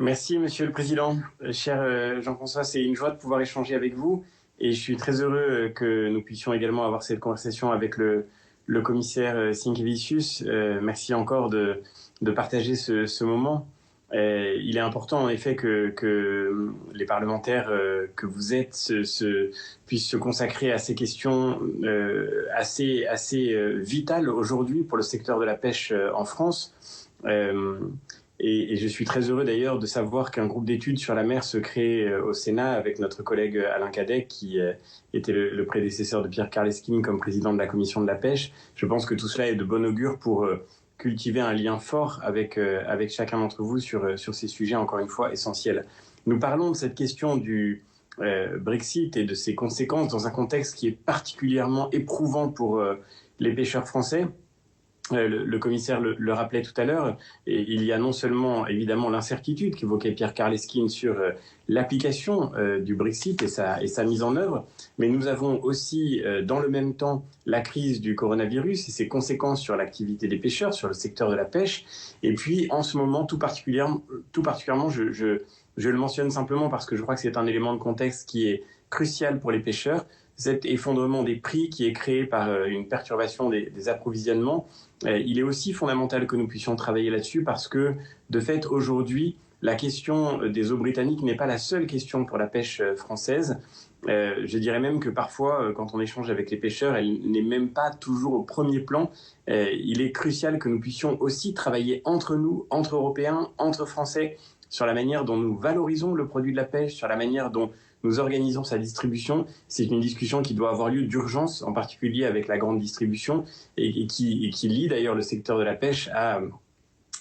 Merci, Monsieur le Président. Cher Jean-François, c'est une joie de pouvoir échanger avec vous et je suis très heureux que nous puissions également avoir cette conversation avec le commissaire Sinkevicius. Merci encore de partager ce moment. Il est important en effet que les parlementaires que vous êtes puissent se consacrer à ces questions assez vitales aujourd'hui pour le secteur de la pêche en France. Et je suis très heureux d'ailleurs de savoir qu'un groupe d'études sur la mer se crée au Sénat avec notre collègue Alain Cadec, qui était le prédécesseur de Pierre Karleskind comme président de la commission de la pêche. Je pense que tout cela est de bon augure pour cultiver un lien fort avec chacun d'entre vous sur ces sujets, encore une fois, essentiels. Nous parlons de cette question du Brexit et de ses conséquences dans un contexte qui est particulièrement éprouvant pour les pêcheurs français. Le commissaire le rappelait tout à l'heure, et il y a non seulement évidemment l'incertitude qu'évoquait Pierre Karleskind sur l'application du Brexit et sa mise en œuvre, mais nous avons aussi dans le même temps la crise du coronavirus et ses conséquences sur l'activité des pêcheurs, sur le secteur de la pêche, et puis en ce moment tout particulièrement je le mentionne simplement parce que je crois que c'est un élément de contexte qui est crucial pour les pêcheurs, cet effondrement des prix qui est créé par une perturbation des approvisionnements. Il est aussi fondamental que nous puissions travailler là-dessus parce que, de fait, aujourd'hui, la question des eaux britanniques n'est pas la seule question pour la pêche française. Je dirais même que parfois, quand on échange avec les pêcheurs, elle n'est même pas toujours au premier plan. Il est crucial que nous puissions aussi travailler entre nous, entre Européens, entre Français, sur la manière dont nous valorisons le produit de la pêche, sur la manière dont nous organisons sa distribution. C'est une discussion qui doit avoir lieu d'urgence, en particulier avec la grande distribution, et qui lie d'ailleurs le secteur de la pêche à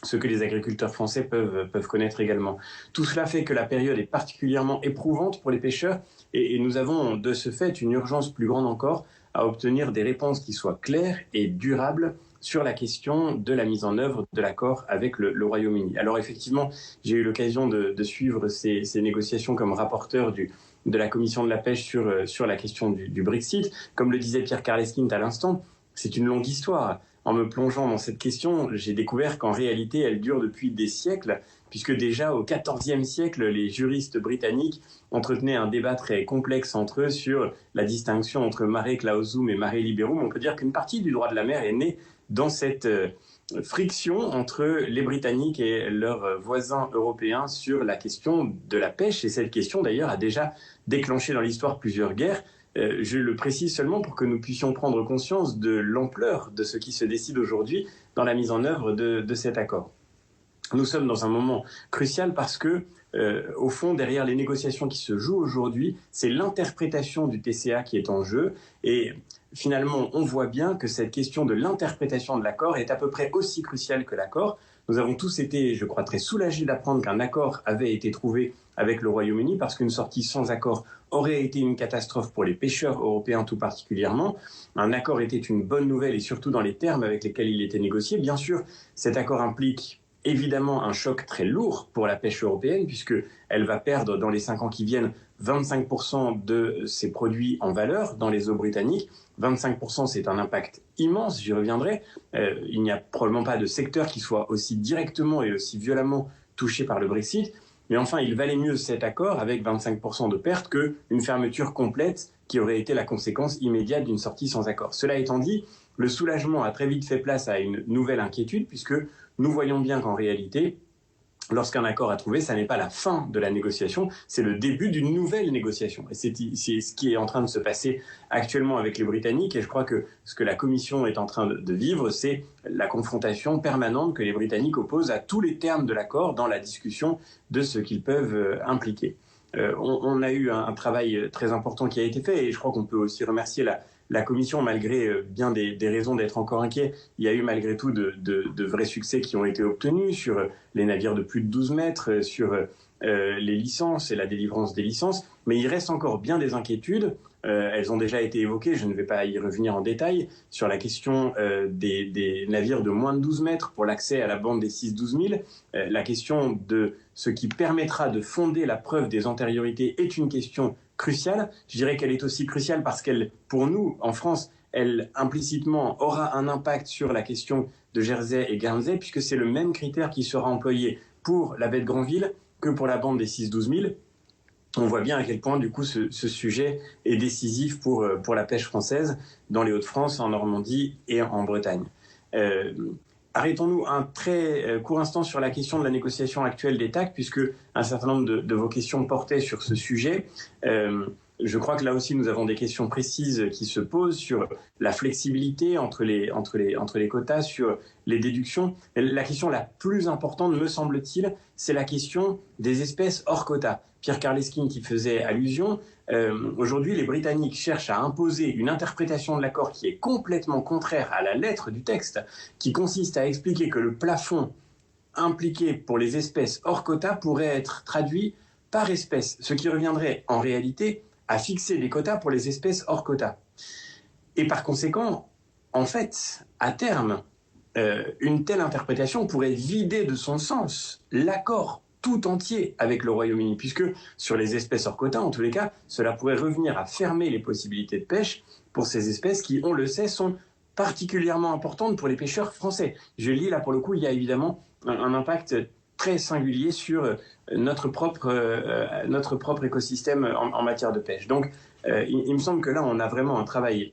ce que les agriculteurs français peuvent connaître également. Tout cela fait que la période est particulièrement éprouvante pour les pêcheurs, et nous avons de ce fait une urgence plus grande encore à obtenir des réponses qui soient claires et durables sur la question de la mise en œuvre de l'accord avec le Royaume-Uni. Alors effectivement, j'ai eu l'occasion de suivre ces négociations comme rapporteur de la commission de la pêche sur la question du Brexit. Comme le disait Pierre Karleskind à l'instant, c'est une longue histoire. En me plongeant dans cette question, j'ai découvert qu'en réalité, elle dure depuis des siècles, puisque déjà au XIVe siècle, les juristes britanniques entretenaient un débat très complexe entre eux sur la distinction entre mare clausum et mare liberum. On peut dire qu'une partie du droit de la mer est née dans cette friction entre les Britanniques et leurs voisins européens sur la question de la pêche. Et cette question, d'ailleurs, a déjà déclenché dans l'histoire plusieurs guerres. Je le précise seulement pour que nous puissions prendre conscience de l'ampleur de ce qui se décide aujourd'hui dans la mise en œuvre de cet accord. Nous sommes dans un moment crucial parce que, au fond, derrière les négociations qui se jouent aujourd'hui, c'est l'interprétation du TCA qui est en jeu. Et finalement, on voit bien que cette question de l'interprétation de l'accord est à peu près aussi cruciale que l'accord. Nous avons tous été, je crois, très soulagés d'apprendre qu'un accord avait été trouvé avec le Royaume-Uni, parce qu'une sortie sans accord aurait été une catastrophe pour les pêcheurs européens tout particulièrement. Un accord était une bonne nouvelle, et surtout dans les termes avec lesquels il était négocié. Bien sûr, cet accord implique évidemment un choc très lourd pour la pêche européenne, puisqu'elle va perdre dans les 5 ans qui viennent 25% de ses produits en valeur dans les eaux britanniques. 25%, c'est un impact immense, j'y reviendrai. Il n'y a probablement pas de secteur qui soit aussi directement et aussi violemment touché par le Brexit. Mais enfin, il valait mieux cet accord avec 25% de pertes qu'une fermeture complète qui aurait été la conséquence immédiate d'une sortie sans accord. Cela étant dit, le soulagement a très vite fait place à une nouvelle inquiétude, puisque nous voyons bien qu'en réalité, lorsqu'un accord est trouvé, ça n'est pas la fin de la négociation, c'est le début d'une nouvelle négociation. Et c'est ce qui est en train de se passer actuellement avec les Britanniques. Et je crois que ce que la Commission est en train de vivre, c'est la confrontation permanente que les Britanniques opposent à tous les termes de l'accord dans la discussion de ce qu'ils peuvent impliquer. On a eu un travail très important qui a été fait, et je crois qu'on peut aussi remercier la Commission, malgré bien des raisons d'être encore inquiet. Il y a eu malgré tout de vrais succès qui ont été obtenus sur les navires de plus de 12 mètres, sur les licences et la délivrance des licences, mais il reste encore bien des inquiétudes. Elles ont déjà été évoquées, je ne vais pas y revenir en détail, sur la question des navires de moins de 12 mètres pour l'accès à la bande des 6-12 000. La question de ce qui permettra de fonder la preuve des antériorités est une question cruciale. Je dirais qu'elle est aussi cruciale parce qu'elle, pour nous, en France, elle implicitement aura un impact sur la question de Jersey et Guernsey, puisque c'est le même critère qui sera employé pour la baie de Granville que pour la bande des 6-12 000. On voit bien à quel point, du coup, ce sujet est décisif pour la pêche française dans les Hauts-de-France, en Normandie et en Bretagne. Arrêtons-nous un très court instant sur la question de la négociation actuelle des TAC, puisque un certain nombre de vos questions portaient sur ce sujet. Je crois que là aussi, nous avons des questions précises qui se posent sur la flexibilité entre les quotas, sur les déductions. La question la plus importante, me semble-t-il, c'est la question des espèces hors quota. Pierre Karleskind qui faisait allusion, aujourd'hui, les Britanniques cherchent à imposer une interprétation de l'accord qui est complètement contraire à la lettre du texte, qui consiste à expliquer que le plafond impliqué pour les espèces hors quota pourrait être traduit par espèce, ce qui reviendrait en réalité à fixer des quotas pour les espèces hors quota. Et par conséquent, en fait, à terme, une telle interprétation pourrait vider de son sens l'accord tout entier avec le Royaume-Uni, puisque sur les espèces hors quota, en tous les cas, cela pourrait revenir à fermer les possibilités de pêche pour ces espèces qui, on le sait, sont particulièrement importantes pour les pêcheurs français. Je lis là, pour le coup, il y a évidemment un impact très singulier sur notre propre écosystème en matière de pêche. Donc, il me semble que là, on a vraiment un travail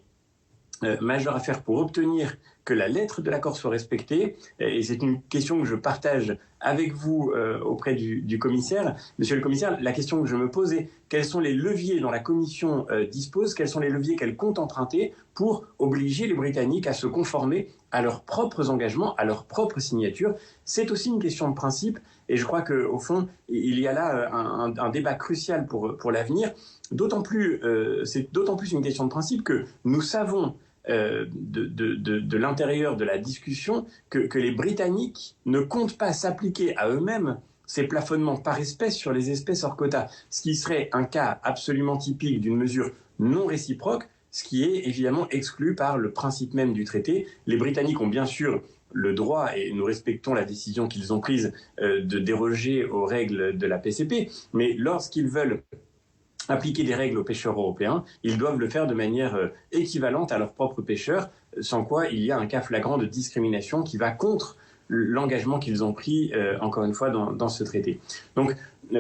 majeur à faire pour obtenir que la lettre de l'accord soit respectée. Et c'est une question que je partage avec vous auprès du commissaire. Monsieur le commissaire, la question que je me pose est quels sont les leviers dont la Commission dispose, quels sont les leviers qu'elle compte emprunter pour obliger les Britanniques à se conformer à leurs propres engagements, à leurs propres signatures. C'est aussi une question de principe et je crois qu'au fond, il y a là un débat crucial pour l'avenir. C'est d'autant plus une question de principe que nous savons de l'intérieur de la discussion que les Britanniques ne comptent pas s'appliquer à eux-mêmes ces plafonnements par espèce sur les espèces hors quota, ce qui serait un cas absolument typique d'une mesure non réciproque, ce qui est évidemment exclu par le principe même du traité. Les Britanniques ont bien sûr le droit, et nous respectons la décision qu'ils ont prise, de déroger aux règles de la PCP, mais lorsqu'ils veulent appliquer des règles aux pêcheurs européens, ils doivent le faire de manière équivalente à leurs propres pêcheurs, sans quoi il y a un cas flagrant de discrimination qui va contre l'engagement qu'ils ont pris, encore une fois, dans ce traité. Donc,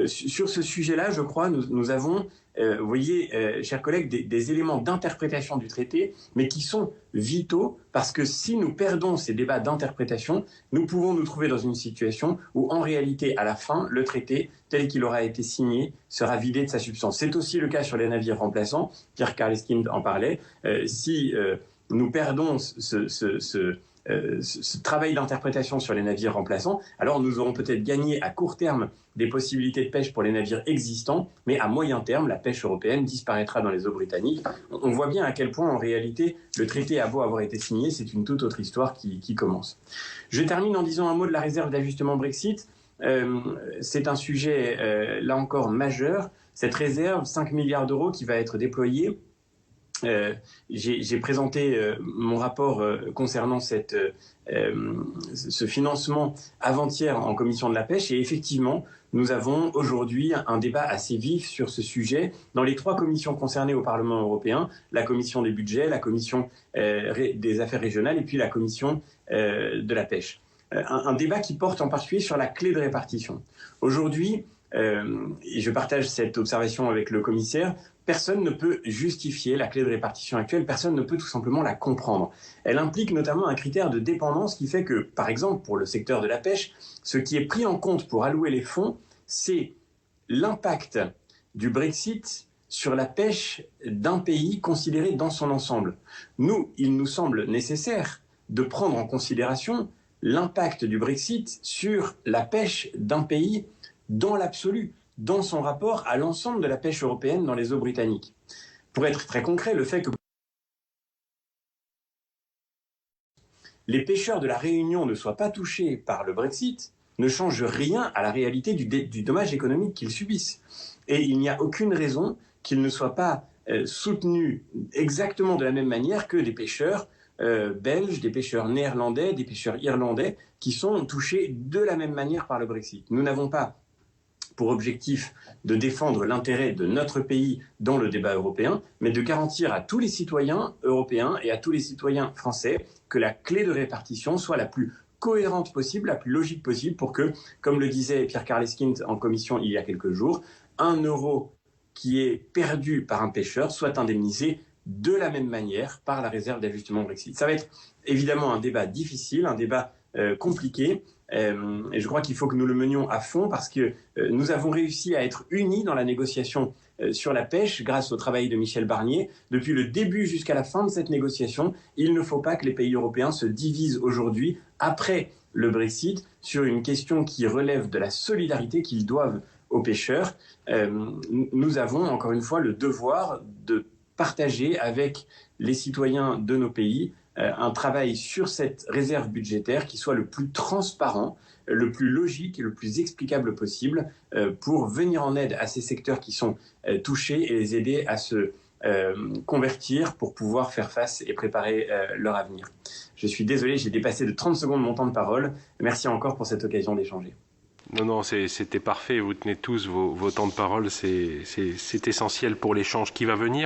sur ce sujet-là, je crois, nous avons, vous voyez, chers collègues, des éléments d'interprétation du traité, mais qui sont vitaux, parce que si nous perdons ces débats d'interprétation, nous pouvons nous trouver dans une situation où, en réalité, à la fin, le traité, tel qu'il aura été signé, sera vidé de sa substance. C'est aussi le cas sur les navires remplaçants. Pierre Karleskind en parlait. Si nous perdons ce travail d'interprétation sur les navires remplaçants, alors nous aurons peut-être gagné à court terme des possibilités de pêche pour les navires existants, mais à moyen terme, la pêche européenne disparaîtra dans les eaux britanniques. On voit bien à quel point, en réalité, le traité a beau avoir été signé, c'est une toute autre histoire qui commence. Je termine en disant un mot de la réserve d'ajustement Brexit. C'est un sujet, là encore, majeur. Cette réserve, 5 milliards d'euros qui va être déployée, j'ai présenté mon rapport concernant ce financement avant-hier en commission de la pêche et effectivement, nous avons aujourd'hui un débat assez vif sur ce sujet dans les 3 commissions concernées au Parlement européen, la commission des budgets, la commission des affaires régionales et puis la commission de la pêche. Un débat qui porte en particulier sur la clé de répartition. Aujourd'hui, et je partage cette observation avec le commissaire, personne ne peut justifier la clé de répartition actuelle, personne ne peut tout simplement la comprendre. Elle implique notamment un critère de dépendance qui fait que, par exemple, pour le secteur de la pêche, ce qui est pris en compte pour allouer les fonds, c'est l'impact du Brexit sur la pêche d'un pays considéré dans son ensemble. Nous, il nous semble nécessaire de prendre en considération l'impact du Brexit sur la pêche d'un pays dans l'absolu, dans son rapport à l'ensemble de la pêche européenne dans les eaux britanniques. Pour être très concret, le fait que les pêcheurs de la Réunion ne soient pas touchés par le Brexit ne change rien à la réalité du dommage économique qu'ils subissent. Et il n'y a aucune raison qu'ils ne soient pas soutenus exactement de la même manière que des pêcheurs belges, des pêcheurs néerlandais, des pêcheurs irlandais qui sont touchés de la même manière par le Brexit. Nous n'avons pas pour objectif de défendre l'intérêt de notre pays dans le débat européen, mais de garantir à tous les citoyens européens et à tous les citoyens français que la clé de répartition soit la plus cohérente possible, la plus logique possible pour que, comme le disait Pierre Karleskind en commission il y a quelques jours, 1 euro qui est perdu par un pêcheur soit indemnisé de la même manière par la réserve d'ajustement Brexit. Ça va être évidemment un débat difficile, un débat compliqué, et je crois qu'il faut que nous le menions à fond parce que nous avons réussi à être unis dans la négociation sur la pêche grâce au travail de Michel Barnier. Depuis le début jusqu'à la fin de cette négociation, il ne faut pas que les pays européens se divisent aujourd'hui, après le Brexit, sur une question qui relève de la solidarité qu'ils doivent aux pêcheurs. Nous avons, encore une fois, le devoir de partager avec les citoyens de nos pays un travail sur cette réserve budgétaire qui soit le plus transparent, le plus logique et le plus explicable possible pour venir en aide à ces secteurs qui sont touchés et les aider à se convertir pour pouvoir faire face et préparer leur avenir. Je suis désolé, j'ai dépassé de 30 secondes mon temps de parole. Merci encore pour cette occasion d'échanger. Non, c'était parfait. Vous tenez tous vos temps de parole. C'est essentiel pour l'échange qui va venir.